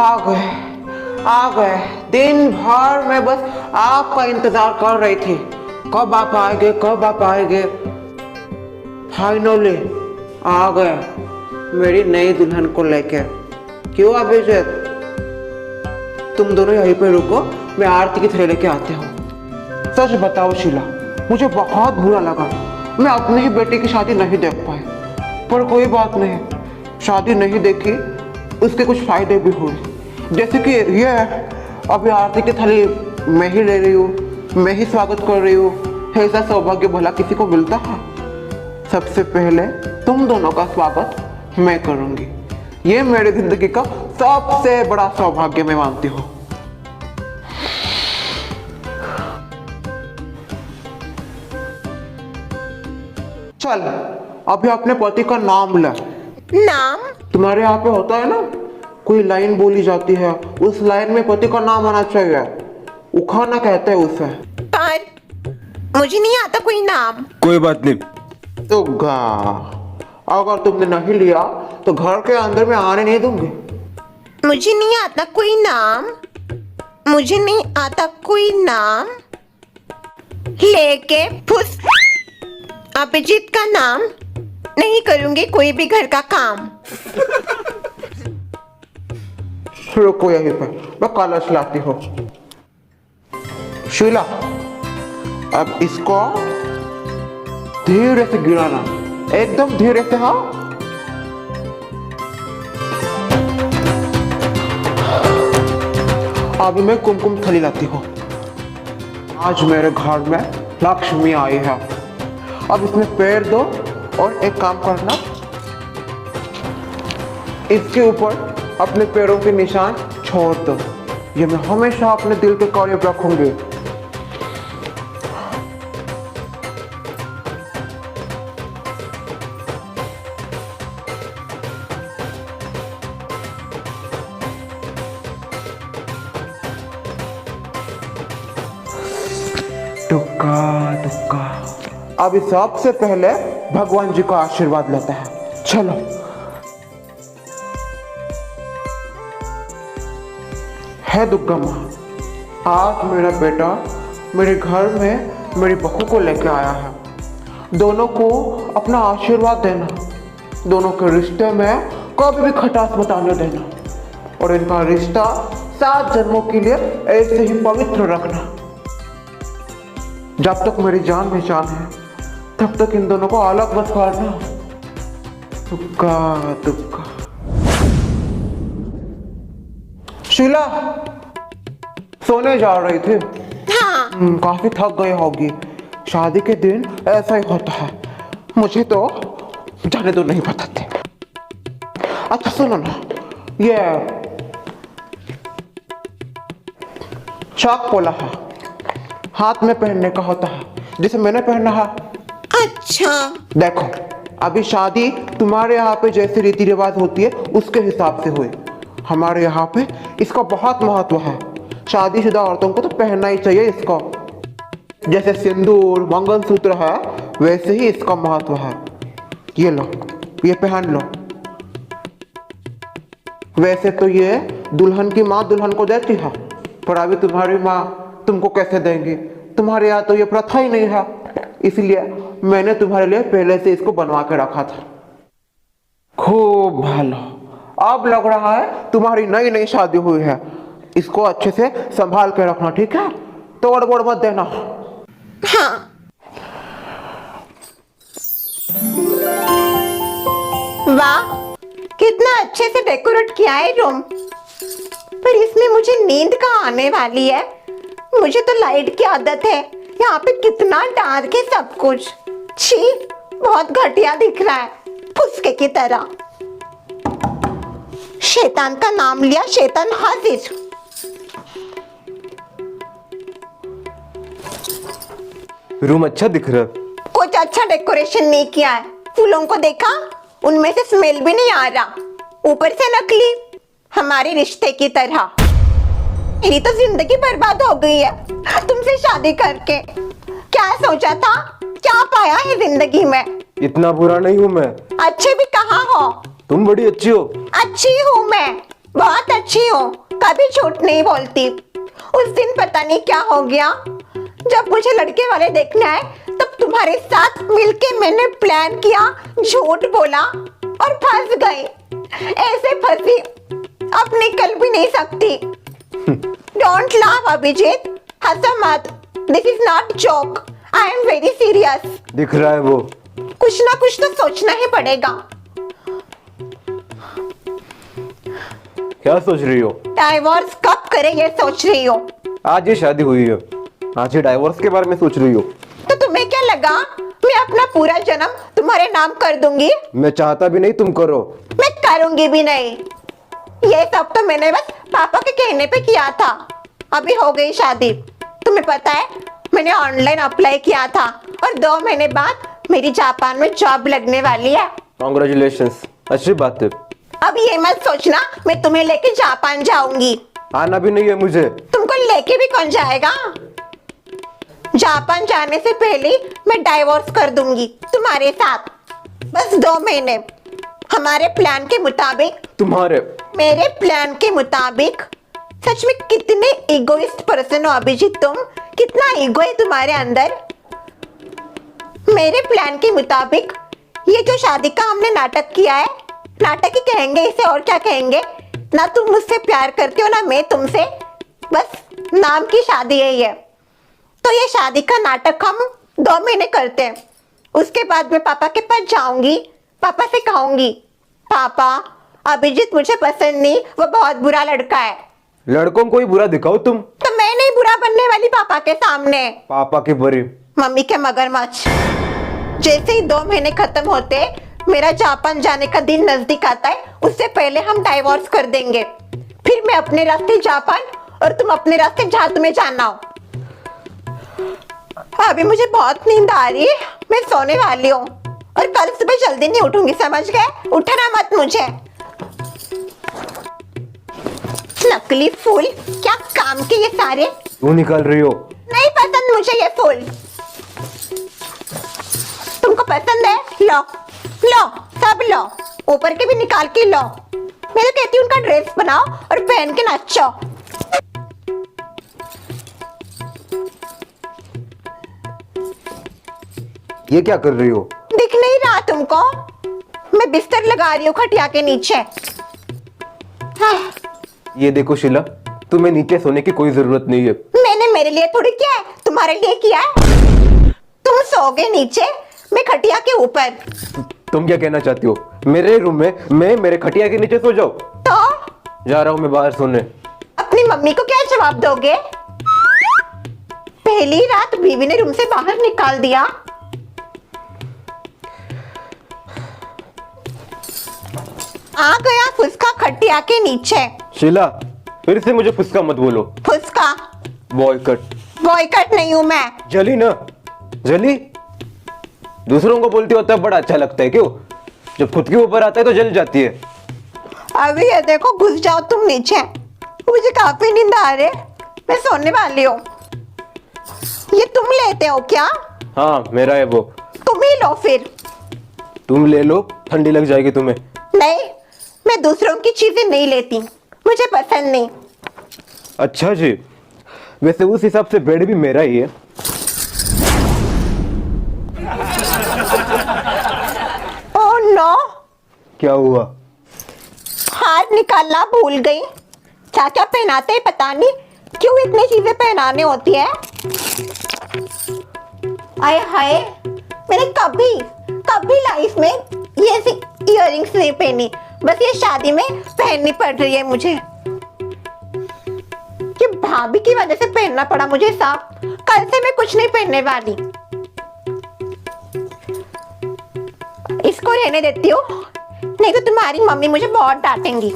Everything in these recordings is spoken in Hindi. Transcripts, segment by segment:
आ गए आ गए। दिन भर मैं बस आपका इंतजार कर रही थी, कब आप आएंगे कब आप आएंगे। फाइनली आ गए मेरी नई दुल्हन को लेके। क्यों अभिजीत, तुम दोनों यहीं पे रुको, मैं आरती की थैली लेके आती हूँ। सच बताओ शीला, मुझे बहुत बुरा लगा, मैं अपने ही बेटे की शादी नहीं देख पाई। पर कोई बात नहीं, शादी नहीं देखी उसके कुछ फायदे भी हुए। जैसे कि ये अभी आरती की थाली मैं ही ले रही हूँ, मैं ही स्वागत कर रही हूँ। ऐसा सौभाग्य भला किसी को मिलता है? सबसे पहले तुम दोनों का स्वागत मैं करूंगी। ये मेरी जिंदगी का सबसे बड़ा सौभाग्य मैं मानती हूँ। चल अभी अपने पति का नाम ले। नाम? तुम्हारे यहाँ पे होता है ना, कोई लाइन बोली जाती है, उस लाइन में पति का नाम आना चाहिए। उखाना कहते हैं उसे। पर मुझे नहीं आता कोई नाम। कोई बात नहीं। तो अगर तुमने नहीं लिया तो घर के अंदर में आने नहीं दूंगी। मुझे नहीं आता कोई नाम, मुझे नहीं आता कोई नाम लेके फुस। अभिजीत का नाम नहीं करूंगी कोई भी घर का काम। रुको यहीं पे, मैं कलश लाती हूँ। शीला, अब इसको धीरे से गिराना, एकदम धीरे से। हाँ, अभी मैं कुमकुम थली लाती हूँ। आज मेरे घर में लक्ष्मी आई है। अब इसमें पैर दो और एक काम करना, इसके ऊपर अपने पैरों के निशान छोड़ दो। ये मैं हमेशा अपने दिल के करीब रखूंगी। टुक्का टुक्का। अभी सबसे पहले भगवान जी का आशीर्वाद लेते हैं। चलो। है दुर्गा माँ, आज मेरा बेटा मेरे घर में मेरी बहू को लेके आया है। दोनों को अपना आशीर्वाद देना, दोनों के रिश्ते में कभी भी खटास मत आने देना, और इनका रिश्ता 7 जन्मों के लिए ऐसे ही पवित्र रखना। जब तक मेरी जान में जान है तब तक इन दोनों को अलग मत करना। तुक्का तुक्का। शीला, सोने जा रही थी? हाँ। काफी थक गई होगी। शादी के दिन ऐसा ही होता है। मुझे तो जाने दो, नहीं बताते। अच्छा सुनो ना, ये चाक पोला है, हाथ में पहनने का होता है, जैसे मैंने पहना है। अच्छा। देखो, अभी शादी तुम्हारे यहाँ पे जैसे रीति रिवाज होती है उसके हिसाब से हुई। हमारे यहाँ पे इसका बहुत महत्व है। शादीशुदा औरतों को तो पहनना ही चाहिए इसको। जैसे सिंदूर मंगलसूत्र है वैसे ही इसका महत्व है। ये लो, ये पहन लो। वैसे तो ये दुल्हन की माँ दुल्हन को देती है, पर अभी तुम्हारी माँ तुमको कैसे देंगी? तुम्हारे यहाँ तो ये प्रथा ही नहीं है, इसलिए मैंने तुम्हारे लिए पहले से इसको बनवा के रखा था। खूब भालो। अब लग रहा है तुम्हारी नई नई शादी हुई है। इसको अच्छे से संभाल के रखना, ठीक है? तोड़ बोड़ मत देना। हाँ। वाह, कितना अच्छे से डेकोरेट किया है रूम। पर इसमें मुझे नींद कहाँ आने वाली है? मुझे तो लाइट की आदत है। यहाँ पे कितना डार्क है सब कुछ। छी, बहुत घटिया दिख रहा है, फुसके की तरह। शैतान का नाम लिया, शैतान हाजिर। रूम अच्छा दिख रहा है। कुछ अच्छा डेकोरेशन नहीं किया है। फूलों को देखा, उनमें से स्मेल भी नहीं आ रहा। ऊपर से नकली, हमारे रिश्ते की तरह। मेरी तो जिंदगी बर्बाद हो गई है तुमसे शादी करके। क्या सोचा था, क्या पाया है जिंदगी में? इतना बुरा नहीं हूँ मैं। अच्छे भी कहाँ हो? तुम बड़ी अच्छी हो। अच्छी हूँ मैं, बहुत अच्छी हो, कभी झूठ नहीं बोलती। उस दिन पता नहीं क्या हो गया, जब मुझे लड़के वाले देखने आए तब तुम्हारे साथ मिलके मैंने प्लान किया, झूठ बोला और फंस गई। ऐसे फंसी अब निकल भी नहीं सकती। डोंट लाफ अभिजीत, हंसो मत। This is not joke, I am very serious. दिख रहा है वो। कुछ ना कुछ तो सोचना ही पड़ेगा। क्या सोच रही हो? डाइवोर्स कब करे ये सोच रही हो। आज ये शादी हुई है, आज ये डाइवोर्स के बारे में सोच रही हो? तो तुम्हें क्या लगा मैं अपना पूरा जन्म तुम्हारे नाम कर दूंगी? मैं चाहता भी नहीं तुम करो। मैं करूंगी भी नहीं। ये सब तो मैंने बस पापा के कहने पे किया था। अभी हो गई शादी। तुम्हें पता है मैंने ऑनलाइन अप्लाई किया था और 2 महीने बाद मेरी जापान में जॉब लगने वाली है। कॉन्ग्रेचुलेशंस, अच्छी बात है। अब ये मत सोचना मैं तुम्हें लेके जापान जाऊंगी। आना भी नहीं है मुझे। तुमको लेके भी कौन जाएगा? जापान जाने से पहले मैं डाइवोर्स कर दूंगी तुम्हारे साथ। बस 2 महीने। हमारे प्लान के मुताबिक, तुम्हारे मेरे प्लान के मुताबिक। सच में कितने इगोइस्ट पर्सन हो अभिजीत तुम। कितना ईगो है तुम्हारे अंदर। मेरे प्लान के मुताबिक ये जो शादी का हमने नाटक किया है, नाटक ही कहेंगे इसे, और क्या कहेंगे। ना तुम मुझसे प्यार करते हो ना मैं तुमसे, बस नाम की शादी है ये। तो ये शादी का नाटक हम 2 महीने करते हैं। उसके बाद मैं पापा के पास जाऊंगी, पापा से कहूंगी, पापा अभिजीत मुझे पसंद नहीं, वो बहुत बुरा लड़का है। लड़कों को ही बुरा दिखाओ तुम। तो मैं नहीं बुरा बनने वाली पापा के सामने। पापा के बड़ी मम्मी के मगरमच्छ। जैसे ही 2 महीने खत्म होते, मेरा जापान जाने का दिन नजदीक आता है, उससे पहले हम डाइवोर्स कर देंगे। फिर मैं अपने रास्ते जापान और तुम अपने रास्ते जहां तुम्हें जाना हो। अभी मुझे बहुत नींद आ रही है, मैं सोने वाली हूँ और कल सुबह जल्दी नहीं उठूंगी, समझ गए? उठना मत मुझे। नकली फूल, क्या काम के ये सारे। क्यों निकाल रही हो? नहीं पसंद मुझे ये फूल। तुमको पसंद है? लो लो, सब लो, ऊपर के भी निकाल के लो। मैं तो कहती हूँ उनका ड्रेस बनाओ और पहन के नाचो। ये क्या कर रही हो? दिख नहीं रहा तुमको? मैं बिस्तर लगा रही हूँ खटिया के नीचे। हाँ, ये देखो शीला, तुम्हें नीचे सोने की कोई जरूरत नहीं है। मैंने मेरे लिए थोड़ी किया है, तुम्हारे लिए किया है। तुम सोगे नीचे, मैं खटिया के ऊपर। तुम क्या कहना चाहती हो? मेरे रूम में मैं मेरे खटिया के नीचे सो जाओ? तो जा रहा हूँ मैं बाहर सोने। अपनी मम्मी को क्या जवाब दोगे? पहली रात बीवी ने रूम से बाहर निकाल दिया। आ गया फुसका खटिया के नीचे। शीला, फिर से मुझे फुसका मत बोलो। फुसका बॉयकट। बॉयकट नहीं हूं मैं। जली ना, जली। दूसरों को बोलती होता है बड़ा अच्छा लगता है, क्यों? जब खुद के ऊपर आता है तो जल जाती है। अभी ये देखो, घुस जाओ तुम नीचे, मुझे काफी नींद आ रही है, मैं सोने वाली हूँ। ये तुम लेते हो क्या? हाँ, मेरा है वो। तुम ही लो फिर। तुम ले लो, ठंडी लग जाएगी तुम्हें। नहीं, मैं दूसरों की चीजें नहीं लेती, मुझे पसंद नहीं। अच्छा जी, वैसे उस हिसाब से बेड भी मेरा ही है। ओह नो, क्या हुआ? हार निकालना भूल गई। क्या क्या पहनाते हैं पता नहीं, क्यों इतनी चीजें पहनाने होती है। आय हाय, मैंने कभी कभी लाइफ में ये इयररिंग्स नहीं पहनी, बस ये शादी में पहननी पड़ रही है मुझे। कि भाभी की वजह से पहनना पड़ा मुझे साहब। कल से मैं कुछ नहीं पहनने वाली। इसको रहने देती हूँ, नहीं तो तुम्हारी मम्मी मुझे बहुत डांटेंगी।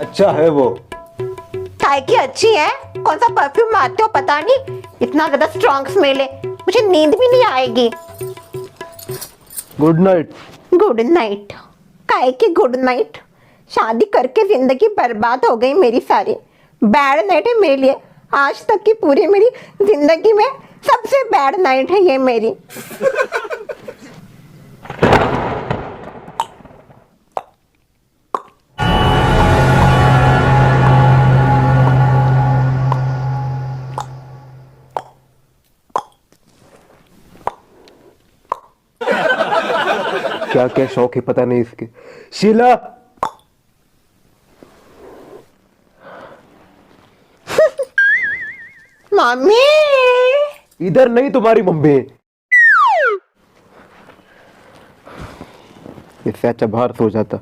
अच्छा है वो। काय की अच्छी है? कौन सा परफ्यूम मारते हो पता नहीं, इतना ज्यादा स्ट्रॉन्ग स्मेल है, मुझे नींद भी नहीं आएगी। Good night. Good night? काय की गुड नाइट? शादी करके जिंदगी बर्बाद हो गई मेरी सारी। बैड नाइट है मेरे लिए, आज तक की पूरी मेरी जिंदगी में सबसे बैड नाइट है ये मेरी। क्या क्या शौक है पता नहीं इसके। शीला, मम्मी। इधर नहीं, तुम्हारी मम्मी। इससे अच्छा बाहर सो जाता।